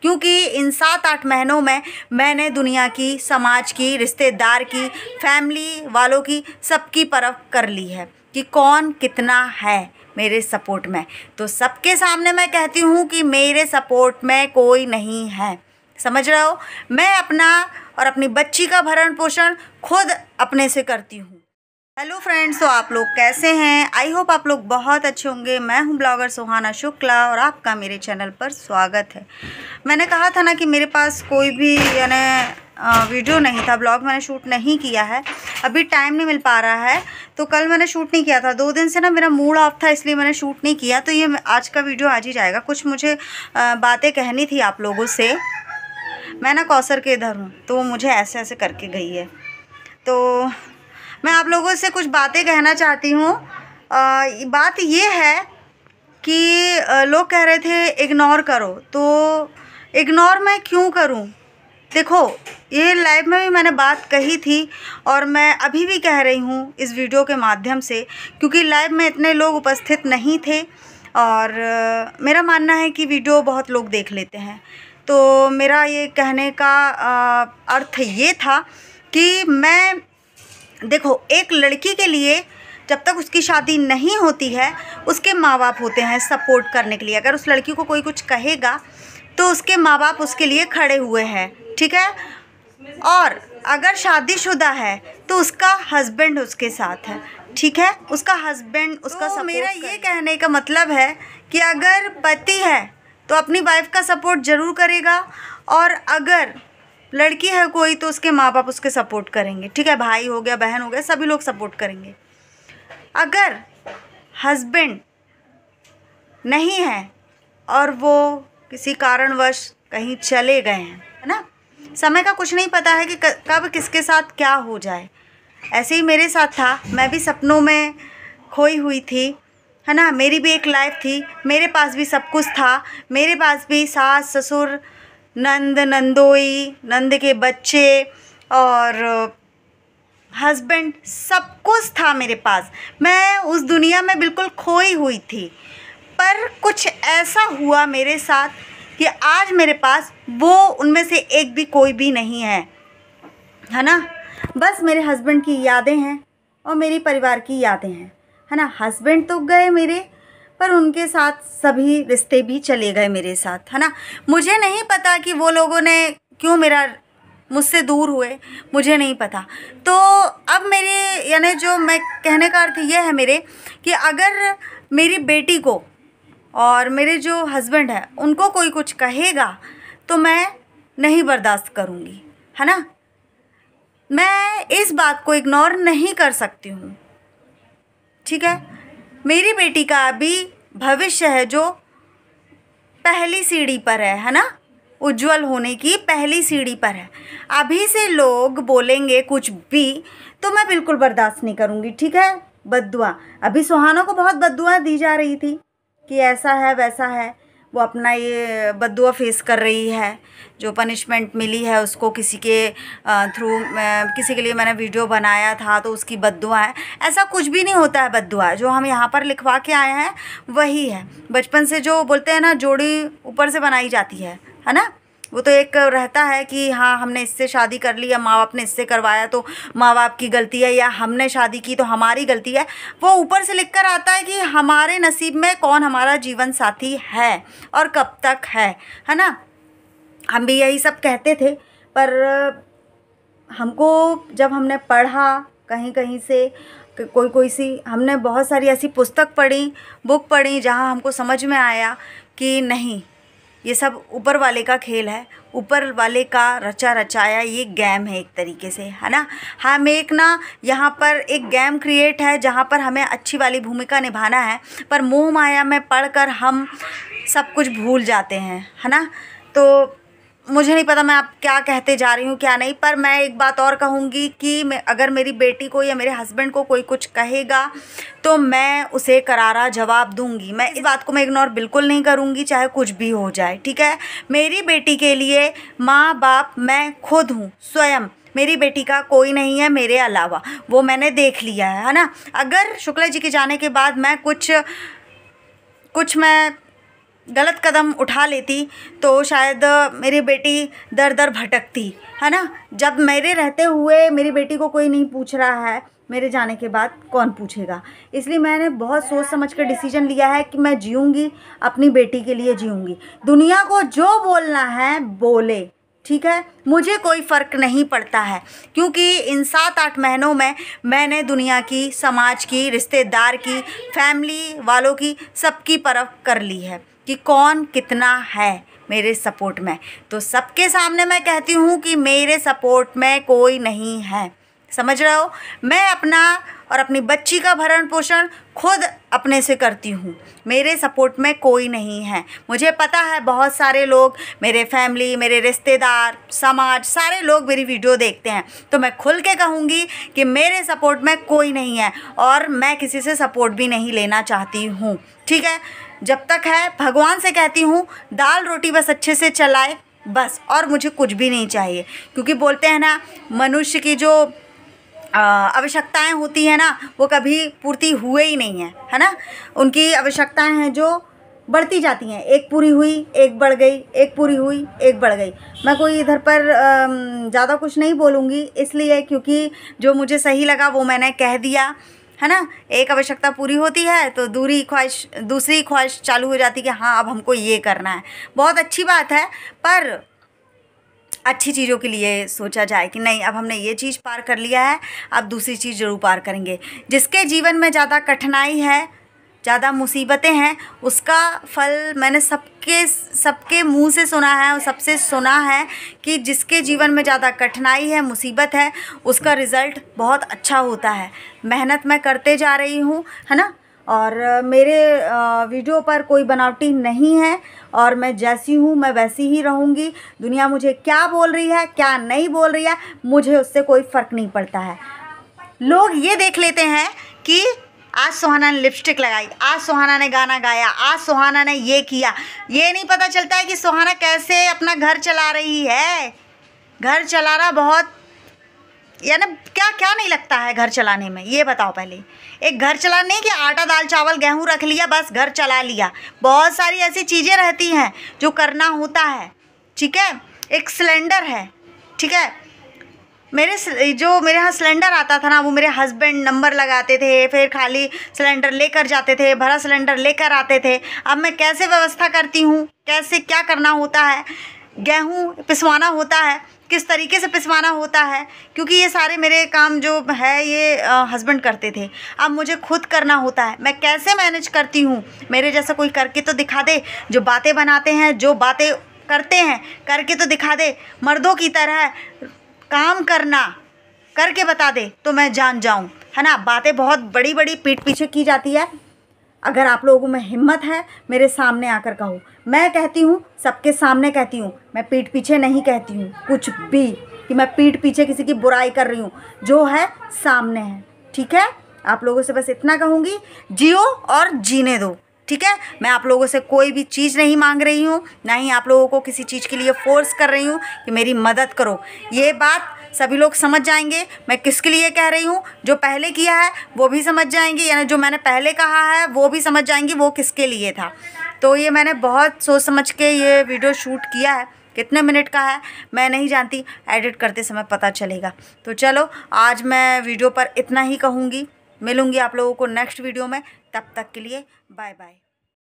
क्योंकि इन 7-8 महीनों में मैंने दुनिया की, समाज की, रिश्तेदार की, फैमिली वालों की, सबकी परख कर ली है कि कौन कितना है मेरे सपोर्ट में। तो सबके सामने मैं कहती हूँ कि मेरे सपोर्ट में कोई नहीं है। समझ रहे हो? मैं अपना और अपनी बच्ची का भरण पोषण खुद अपने से करती हूँ। हेलो फ्रेंड्स, तो आप लोग कैसे हैं? आई होप आप लोग बहुत अच्छे होंगे। मैं हूँ ब्लॉगर सुहाना शुक्ला और आपका मेरे चैनल पर स्वागत है। मैंने कहा था ना कि मेरे पास कोई भी वीडियो नहीं था, ब्लॉग मैंने शूट नहीं किया है, अभी टाइम नहीं मिल पा रहा है। तो कल मैंने शूट नहीं किया था, 2 दिन से ना मेरा मूड ऑफ था, इसलिए मैंने शूट नहीं किया। तो ये आज का वीडियो आज ही जाएगा। कुछ मुझे बातें कहनी थी आप लोगों से। मैं ना कौसर के इधर हूँ, तो वो मुझे ऐसे ऐसे करके गई है, तो मैं आप लोगों से कुछ बातें कहना चाहती हूँ। बात ये है कि लोग कह रहे थे इग्नोर करो, तो इग्नोर मैं क्यों करूँ? देखो, ये लाइव में भी मैंने बात कही थी और मैं अभी भी कह रही हूँ इस वीडियो के माध्यम से, क्योंकि लाइव में इतने लोग उपस्थित नहीं थे और मेरा मानना है कि वीडियो बहुत लोग देख लेते हैं। तो मेरा ये कहने का अर्थ ये था कि मैं, देखो, एक लड़की के लिए जब तक उसकी शादी नहीं होती है, उसके माँ बाप होते हैं सपोर्ट करने के लिए। अगर उस लड़की को कोई कुछ कहेगा तो उसके माँ बाप उसके लिए खड़े हुए हैं, ठीक है। और अगर शादीशुदा है तो उसका हस्बैंड उसके साथ है, ठीक है, उसका हस्बैंड उसका सपोर्ट। मेरा ये कहने का मतलब है कि अगर पति है तो अपनी वाइफ का सपोर्ट ज़रूर करेगा, और अगर लड़की है कोई तो उसके माँ बाप उसके सपोर्ट करेंगे, ठीक है। भाई हो गया, बहन हो गया, सभी लोग सपोर्ट करेंगे। अगर हस्बैंड नहीं है और वो किसी कारणवश कहीं चले गए हैं, है ना, समय का कुछ नहीं पता है कि कब किसके साथ क्या हो जाए। ऐसे ही मेरे साथ था, मैं भी सपनों में खोई हुई थी, है ना। मेरी भी एक लाइफ थी, मेरे पास भी सब कुछ था, मेरे पास भी सास ससुर, नंद नंदोई, नंद के बच्चे और हस्बैंड, सब कुछ था मेरे पास। मैं उस दुनिया में बिल्कुल खोई हुई थी। पर कुछ ऐसा हुआ मेरे साथ कि आज मेरे पास वो उनमें से एक भी कोई भी नहीं है ना। बस मेरे हस्बैंड की यादें हैं और मेरी परिवार की यादें हैं, है ना। हस्बैंड तो गए मेरे, पर उनके साथ सभी रिश्ते भी चले गए मेरे साथ, है ना। मुझे नहीं पता कि वो लोगों ने क्यों मुझसे दूर हुए, मुझे नहीं पता। तो अब मेरे यानी जो मैं कहने का अर्थ ये है मेरे कि अगर मेरी बेटी को और मेरे जो हस्बैंड है उनको कोई कुछ कहेगा तो मैं नहीं बर्दाश्त करूँगी, है ना। मैं इस बात को इग्नोर नहीं कर सकती हूँ, ठीक है। मेरी बेटी का अभी भविष्य है जो पहली सीढ़ी पर है ना, उज्जवल होने की पहली सीढ़ी पर है। अभी से लोग बोलेंगे कुछ भी तो मैं बिल्कुल बर्दाश्त नहीं करूँगी, ठीक है। बद्दुआ, अभी सुहाना को बहुत बद्दुआ दी जा रही थी कि ऐसा है वैसा है, वो अपना ये बद्दुआ फेस कर रही है। जो पनिशमेंट मिली है उसको किसी के थ्रू, किसी के लिए मैंने वीडियो बनाया था तो उसकी बद्दुआ है। ऐसा कुछ भी नहीं होता है बद्दुआ, जो हम यहाँ पर लिखवा के आए हैं वही है। बचपन से जो बोलते हैं ना, जोड़ी ऊपर से बनाई जाती है ना। वो तो एक रहता है कि हाँ, हमने इससे शादी कर ली या माँ बाप ने इससे करवाया तो माँ बाप की गलती है, या हमने शादी की तो हमारी गलती है। वो ऊपर से लिख कर आता है कि हमारे नसीब में कौन हमारा जीवन साथी है और कब तक है ना। हम भी यही सब कहते थे, पर हमको जब हमने पढ़ा कहीं कहीं से कोई सी, हमने बहुत सारी ऐसी पुस्तक पढ़ी, बुक पढ़ी, जहाँ हमको समझ में आया कि नहीं, ये सब ऊपर वाले का खेल है, ऊपर वाले का रचा रचाया ये गेम है एक तरीके से, है ना। हम एक ना यहाँ पर एक गेम क्रिएट है जहाँ पर हमें अच्छी वाली भूमिका निभाना है, पर मोह माया में पढ़कर हम सब कुछ भूल जाते हैं, है ना। तो मुझे नहीं पता मैं आप क्या कहते जा रही हूँ क्या नहीं, पर मैं एक बात और कहूँगी कि अगर मेरी बेटी को या मेरे हस्बैंड को कोई कुछ कहेगा तो मैं उसे करारा जवाब दूँगी। मैं इस बात को मैं इग्नोर बिल्कुल नहीं करूँगी, चाहे कुछ भी हो जाए, ठीक है। मेरी बेटी के लिए माँ बाप मैं खुद हूँ, स्वयं। मेरी बेटी का कोई नहीं है मेरे अलावा, वो मैंने देख लिया है ना। अगर शुक्ला जी के जाने के बाद मैं कुछ मैं गलत कदम उठा लेती तो शायद मेरी बेटी दर दर भटकती, है ना। जब मेरे रहते हुए मेरी बेटी को कोई नहीं पूछ रहा है, मेरे जाने के बाद कौन पूछेगा। इसलिए मैंने बहुत सोच समझ कर डिसीजन लिया है कि मैं जीऊँगी, अपनी बेटी के लिए जीऊँगी। दुनिया को जो बोलना है बोले, ठीक है, मुझे कोई फ़र्क नहीं पड़ता है, क्योंकि इन 7-8 महीनों में मैंने दुनिया की, समाज की, रिश्तेदार की, फैमिली वालों की, सबकी परख कर ली है कि कौन कितना है मेरे सपोर्ट में। तो सबके सामने मैं कहती हूँ कि मेरे सपोर्ट में कोई नहीं है, समझ रहे हो। मैं अपना और अपनी बच्ची का भरण पोषण खुद अपने से करती हूँ, मेरे सपोर्ट में कोई नहीं है। मुझे पता है बहुत सारे लोग, मेरे फैमिली, मेरे रिश्तेदार, समाज, सारे लोग मेरी वीडियो देखते हैं, तो मैं खुल के कहूँगी कि मेरे सपोर्ट में कोई नहीं है और मैं किसी से सपोर्ट भी नहीं लेना चाहती हूँ, ठीक है। जब तक है भगवान से कहती हूँ दाल रोटी बस अच्छे से चलाए बस, और मुझे कुछ भी नहीं चाहिए। क्योंकि बोलते हैं ना, मनुष्य की जो आवश्यकताएं होती हैं ना, वो कभी पूर्ति हुए ही नहीं है ना। उनकी आवश्यकताएं हैं जो बढ़ती जाती हैं, एक पूरी हुई एक बढ़ गई, एक पूरी हुई एक बढ़ गई। मैं कोई इधर पर ज़्यादा कुछ नहीं बोलूँगी, इसलिए क्योंकि जो मुझे सही लगा वो मैंने कह दिया, है ना। एक आवश्यकता पूरी होती है तो दूसरी ख्वाहिश चालू हो जाती है कि हाँ अब हमको ये करना है। बहुत अच्छी बात है, पर अच्छी चीज़ों के लिए सोचा जाए कि नहीं अब हमने ये चीज़ पार कर लिया है, अब दूसरी चीज़ ज़रूर पार करेंगे। जिसके जीवन में ज़्यादा कठिनाई है, ज़्यादा मुसीबतें हैं, उसका फल मैंने सबके मुंह से सुना है और सबसे सुना है कि जिसके जीवन में ज़्यादा कठिनाई है, मुसीबत है, उसका रिज़ल्ट बहुत अच्छा होता है। मेहनत मैं करते जा रही हूँ, है ना। और मेरे वीडियो पर कोई बनावटी नहीं है और मैं जैसी हूँ मैं वैसी ही रहूँगी। दुनिया मुझे क्या बोल रही है, क्या नहीं बोल रही है, मुझे उससे कोई फ़र्क नहीं पड़ता है। लोग ये देख लेते हैं कि आज सुहाना ने लिपस्टिक लगाई, आज सुहाना ने गाना गाया, आज सुहाना ने ये किया। ये नहीं पता चलता है कि सुहाना कैसे अपना घर चला रही है। घर चलाना बहुत, यानी क्या क्या नहीं लगता है घर चलाने में, ये बताओ पहले। एक घर चलाने नहीं कि आटा दाल चावल गेहूँ रख लिया बस घर चला लिया, बहुत सारी ऐसी चीज़ें रहती हैं जो करना होता है, ठीक है। एक सिलेंडर है, ठीक है। मेरे यहाँ सिलेंडर आता था ना, वो मेरे हस्बैंड नंबर लगाते थे, फिर खाली सिलेंडर लेकर जाते थे, भरा सिलेंडर लेकर आते थे। अब मैं कैसे व्यवस्था करती हूँ, कैसे क्या करना होता है, गेहूँ पिसवाना होता है, किस तरीके से पिसवाना होता है, क्योंकि ये सारे मेरे काम जो है ये हस्बैंड करते थे, अब मुझे खुद करना होता है। मैं कैसे मैनेज करती हूँ, मेरे जैसा कोई करके तो दिखा दे। जो बातें बनाते हैं, जो बातें करते हैं, करके तो दिखा दे। मर्दों की तरह काम करना करके बता दे तो मैं जान जाऊँ, है ना। बातें बहुत बड़ी बड़ी पीठ पीछे की जाती है। अगर आप लोगों में हिम्मत है मेरे सामने आकर कहो। मैं कहती हूँ सबके सामने कहती हूँ, मैं पीठ पीछे नहीं कहती हूँ कुछ भी कि मैं पीठ पीछे किसी की बुराई कर रही हूँ। जो है सामने है, ठीक है। आप लोगों से बस इतना कहूँगी, जियो और जीने दो, ठीक है। मैं आप लोगों से कोई भी चीज़ नहीं मांग रही हूँ, ना ही आप लोगों को किसी चीज़ के लिए फ़ोर्स कर रही हूँ कि मेरी मदद करो। ये बात सभी लोग समझ जाएंगे मैं किसके लिए कह रही हूँ। जो पहले किया है वो भी समझ जाएंगे, यानी जो मैंने पहले कहा है वो भी समझ जाएंगी वो किसके लिए था। तो ये मैंने बहुत सोच समझ के ये वीडियो शूट किया है। कितने मिनट का है मैं नहीं जानती, एडिट करते समय पता चलेगा। तो चलो आज मैं वीडियो पर इतना ही कहूँगी। मिलूँगी आप लोगों को नेक्स्ट वीडियो में, तब तक के लिए बाय बाय।